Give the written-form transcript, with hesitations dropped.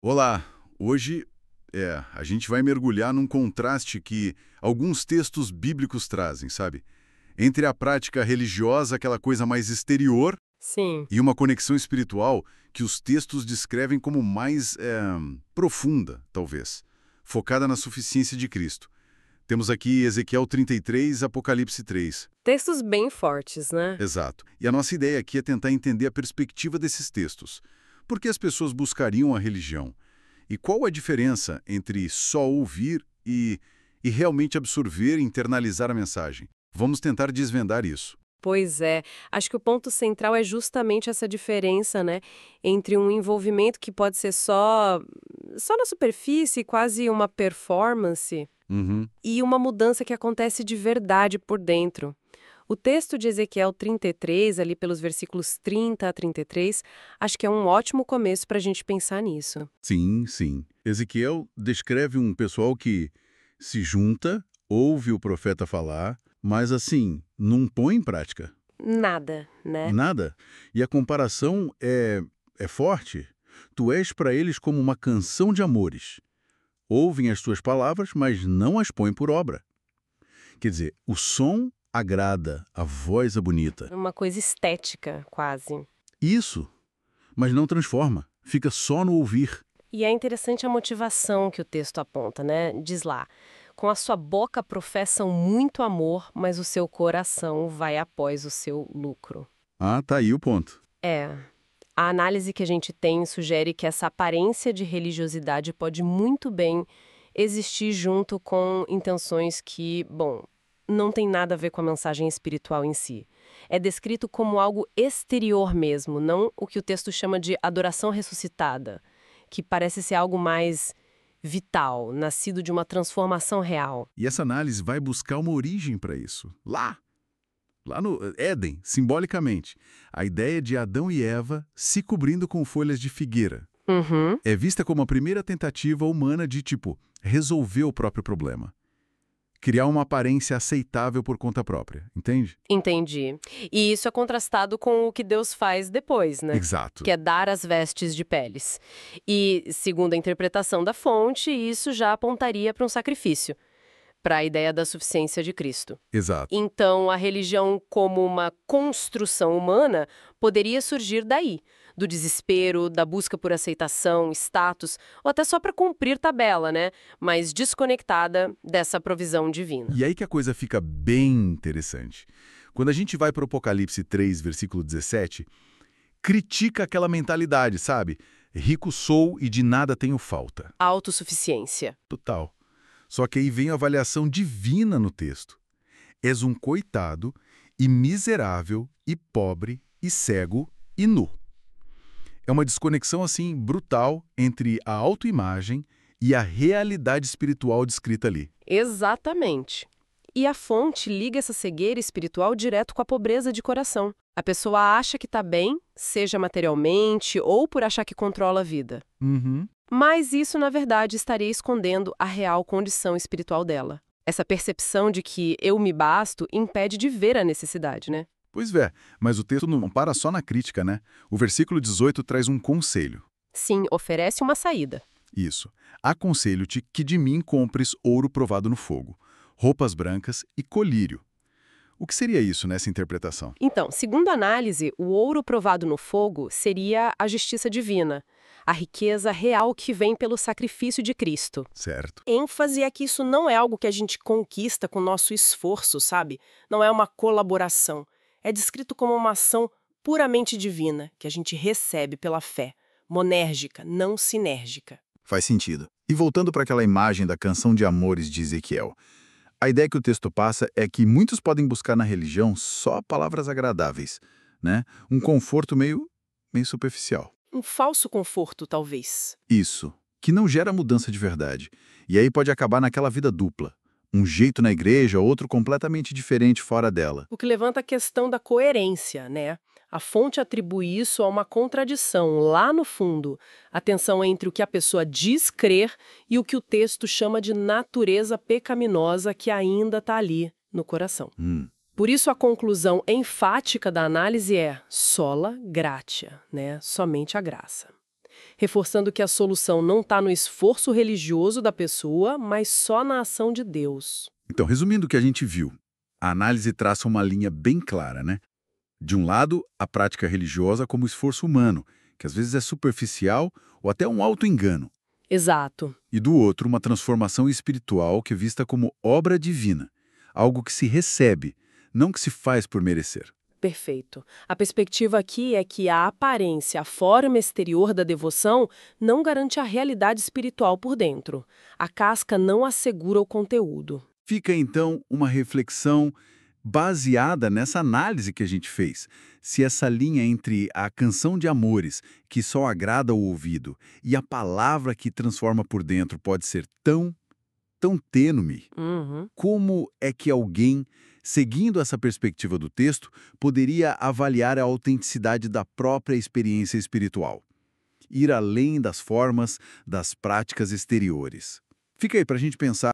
Olá, hoje a gente vai mergulhar num contraste que alguns textos bíblicos trazem, sabe? Entre a prática religiosa, aquela coisa mais exterior, Sim, e uma conexão espiritual que os textos descrevem como mais profunda, talvez, focada na suficiência de Cristo. Temos aqui Ezequiel 33, Apocalipse 3. textos bem fortes, né? Exato. E a nossa ideia aqui é tentar entender a perspectiva desses textos. Por que as pessoas buscariam a religião? E qual a diferença entre só ouvir e realmente absorver e internalizar a mensagem? Vamos tentar desvendar isso. Pois é, acho que o ponto central é justamente essa diferença, né, entre um envolvimento que pode ser só na superfície, quase uma performance, Uhum. e uma mudança que acontece de verdade por dentro. O texto de Ezequiel 33, ali pelos versículos 30 a 33, acho que é um ótimo começo para a gente pensar nisso. Sim, sim. Ezequiel descreve um pessoal que se junta, ouve o profeta falar, mas assim, não põe em prática. Nada, né? Nada. E a comparação é forte. Tu és para eles como uma canção de amores. Ouvem as tuas palavras, mas não as põem por obra. Quer dizer, o som agrada, a voz é bonita. Uma coisa estética, quase. Isso, mas não transforma. Fica só no ouvir. E é interessante a motivação que o texto aponta, né? Diz lá: com a sua boca professam muito amor, mas o seu coração vai após o seu lucro. Ah, tá aí o ponto. É. A análise que a gente tem sugere que essa aparência de religiosidade pode muito bem existir junto com intenções que, bom, não tem nada a ver com a mensagem espiritual em si. É descrito como algo exterior mesmo, não o que o texto chama de adoração ressuscitada, que parece ser algo mais vital, nascido de uma transformação real. E essa análise vai buscar uma origem para isso. Lá no Éden, simbolicamente. A ideia de Adão e Eva se cobrindo com folhas de figueira. Uhum. É vista como a primeira tentativa humana de, resolver o próprio problema. Criar uma aparência aceitável por conta própria, entende? Entendi. E isso é contrastado com o que Deus faz depois, né? Exato. Que é dar as vestes de peles. E, segundo a interpretação da fonte, isso já apontaria para um sacrifício, para a ideia da suficiência de Cristo. Exato. Então, a religião como uma construção humana poderia surgir daí, do desespero, da busca por aceitação, status, ou até só para cumprir tabela, né? Mas desconectada dessa provisão divina. E aí que a coisa fica bem interessante. Quando a gente vai para o Apocalipse 3, versículo 17, critica aquela mentalidade, sabe? Rico sou e de nada tenho falta. Autossuficiência. Total. Só que aí vem a avaliação divina no texto. És um coitado e miserável e pobre e cego e nu. É uma desconexão assim brutal entre a autoimagem e a realidade espiritual descrita ali. Exatamente. E a fonte liga essa cegueira espiritual direto com a pobreza de coração. A pessoa acha que está bem, seja materialmente ou por achar que controla a vida. Uhum. Mas isso, na verdade, estaria escondendo a real condição espiritual dela. Essa percepção de que eu me basto impede de ver a necessidade, né? Pois é, mas o texto não para só na crítica, né? O versículo 18 traz um conselho. Sim, oferece uma saída. Isso. Aconselho-te que de mim compres ouro provado no fogo, roupas brancas e colírio. O que seria isso nessa interpretação? Então, segundo a análise, o ouro provado no fogo seria a justiça divina, a riqueza real que vem pelo sacrifício de Cristo. Certo. Ênfase é que isso não é algo que a gente conquista com nosso esforço, sabe? Não é uma colaboração. É descrito como uma ação puramente divina, que a gente recebe pela fé, monérgica, não sinérgica. Faz sentido. E voltando para aquela imagem da canção de amores de Ezequiel, a ideia que o texto passa é que muitos podem buscar na religião só palavras agradáveis, né? Um conforto meio superficial. Um falso conforto, talvez. Isso, que não gera mudança de verdade. E aí pode acabar naquela vida dupla. Um jeito na igreja, outro completamente diferente fora dela. O que levanta a questão da coerência, né? A fonte atribui isso a uma contradição lá no fundo, a tensão entre o que a pessoa diz crer e o que o texto chama de natureza pecaminosa que ainda está ali no coração. Por isso a conclusão enfática da análise é sola gratia, né? Somente a graça. reforçando que a solução não está no esforço religioso da pessoa, mas só na ação de Deus. Então, resumindo o que a gente viu, a análise traça uma linha bem clara, né? De um lado, a prática religiosa como esforço humano, que às vezes é superficial ou até um auto-engano. Exato. E do outro, uma transformação espiritual que é vista como obra divina, algo que se recebe, não que se faz por merecer. Perfeito. A perspectiva aqui é que a aparência, a forma exterior da devoção, não garante a realidade espiritual por dentro. A casca não assegura o conteúdo. Fica, então, uma reflexão baseada nessa análise que a gente fez. Se essa linha entre a canção de amores, que só agrada o ouvido, e a palavra que transforma por dentro pode ser tão tênue, como é que alguém, seguindo essa perspectiva do texto, poderia avaliar a autenticidade da própria experiência espiritual? Ir além das formas, das práticas exteriores. Fica aí para a gente pensar.